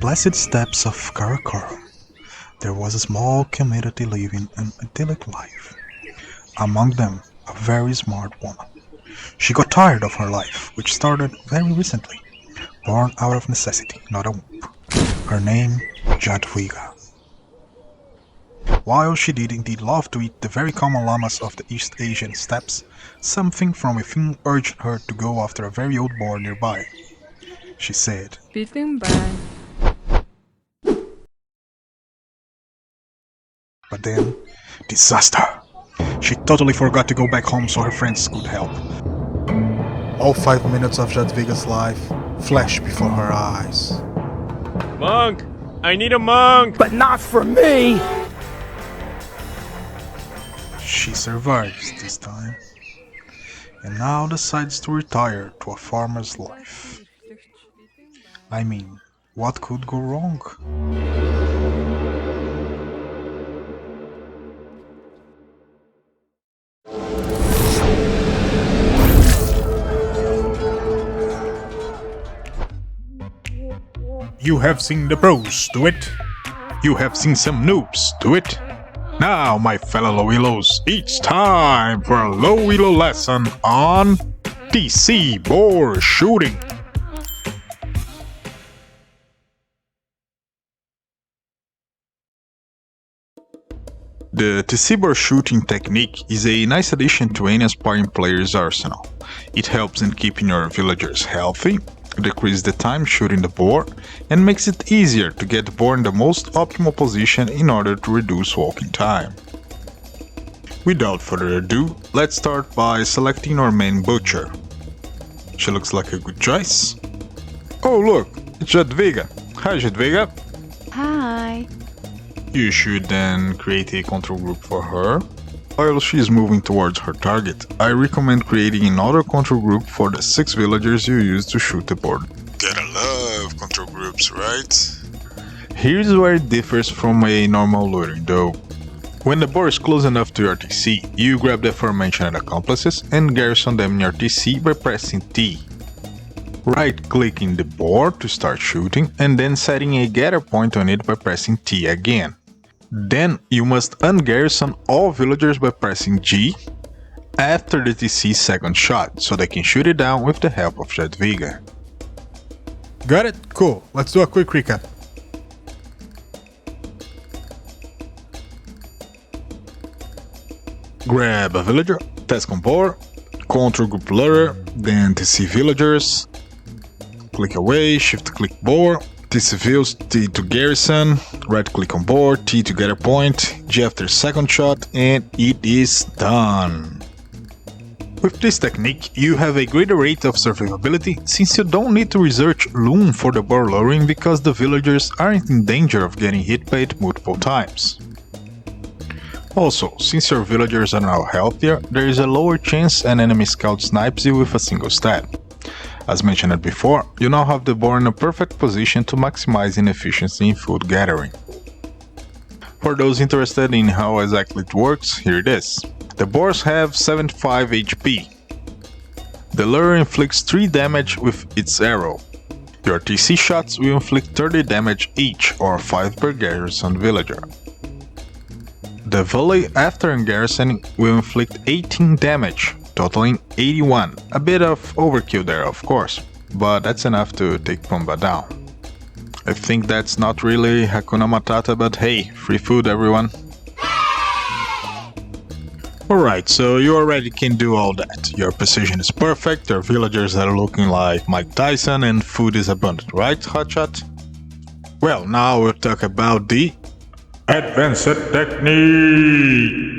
blessed steppes of Karakorum, there was a small community living an idyllic life. Among them, a very smart woman. She got tired of her life, which started very recently, born out of necessity, not a whoop. Her name, Jadwiga. While she did indeed love to eat the very common llamas of the East Asian steppes, something from within urged her to go after a very old boar nearby. She said, Beating bad. but then, disaster! She totally forgot to go back home so her friends could help. All 5 minutes of Jadwiga's life flashed before her eyes. Monk! I need a monk! But not for me! She survives this time, and now decides to retire to a farmer's life. I mean, what could go wrong? You have seen the pros do it. You have seen some noobs do it. Now, my fellow LowELOs, it's time for a LowELO lesson on TC Boar Shooting. The TC Boar Shooting technique is a nice addition to any aspiring player's arsenal. It helps in keeping your villagers healthy, decreases the time shooting the boar, and makes it easier to get the boar in the most optimal position in order to reduce walking time. Without further ado, let's start by selecting our main butcher. She looks like a good choice. Oh look, it's Jadwiga. Hi Jadwiga. Hi. You should then create a control group for her. While she is moving towards her target, I recommend creating another control group for the 6 villagers you use to shoot the boar. Gotta love control groups, right? Here's where it differs from a normal looting though. When the boar is close enough to your TC, you grab the aforementioned accomplices and garrison them in your TC by pressing T. Right-clicking the boar to start shooting and then setting a gather point on it by pressing T again. Then you must ungarrison all villagers by pressing G after the TC's second shot, so they can shoot it down with the help of Jadwiga. Got it? Cool. Let's do a quick recap. Grab a villager, task on boar, control group lurer, then TC villagers, click away, shift click boar, T civils, T to garrison, right click on board, T to gather point, G after second shot, and it is done. With this technique, you have a greater rate of survivability since you don't need to research loom for the boar luring because the villagers aren't in danger of getting hit by it multiple times. Also, since your villagers are now healthier, there is a lower chance an enemy scout snipes you with a single stab. As mentioned before, you now have the boar in a perfect position to maximize efficiency in food gathering. For those interested in how exactly it works, here it is. The boars have 75 HP. The lure inflicts 3 damage with its arrow. Your TC shots will inflict 30 damage each, or 5 per garrison villager. The volley after garrisoning will inflict 18 damage, totaling 81. A bit of overkill there, of course, but that's enough to take Pumba down. I think that's not really Hakuna Matata, but hey, free food everyone. Alright, so you already can do all that. Your precision is perfect, your villagers are looking like Mike Tyson, and food is abundant, right, Hotshot? Well, now we'll talk about the advanced technique.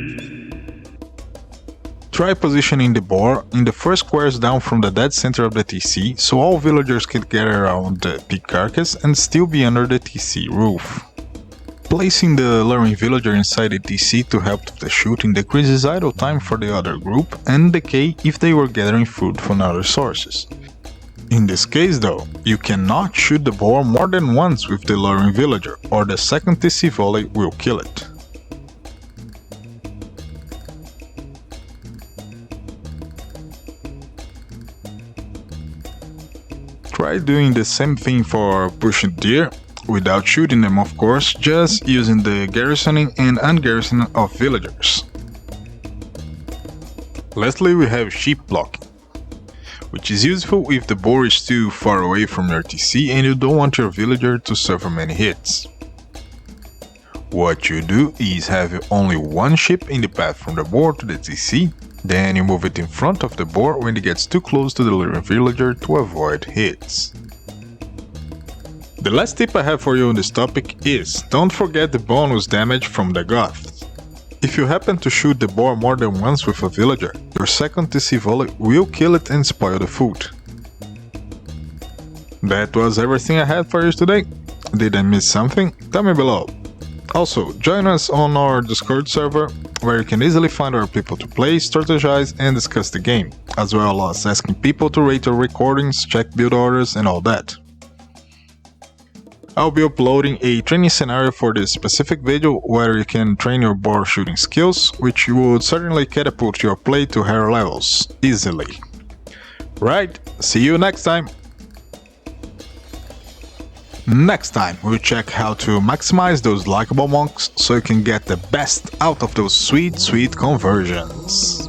Try positioning the boar in the first squares down from the dead center of the TC, so all villagers can get around the pig carcass and still be under the TC roof. Placing the luring villager inside the TC to help with the shooting decreases idle time for the other group and decay if they were gathering food from other sources. In this case though, you cannot shoot the boar more than once with the luring villager, or the second TC volley will kill it. Try doing the same thing for pushing deer. without shooting them of course, just using the garrisoning and ungarrisoning of villagers. Lastly, we have sheep blocking, which is useful if the boar is too far away from your TC and you don't want your villager to suffer many hits. What you do is have only one sheep in the path from the boar to the TC, then you move it in front of the boar when it gets too close to the living villager to avoid hits. The last tip I have for you on this topic is, don't forget the bonus damage from the Goths. If you happen to shoot the boar more than once with a villager, your second TC volley will kill it and spoil the food. That was everything I had for you today. Did I miss something? Tell me below. Also, join us on our Discord server, where you can easily find our people to play, strategize and discuss the game, as well as asking people to rate your recordings, check build orders and all that. I'll be uploading a training scenario for this specific video where you can train your boar shooting skills, which would certainly catapult your play to higher levels, easily. Right, see you next time! Next time, we'll check how to maximize those likable monks so you can get the best out of those sweet conversions.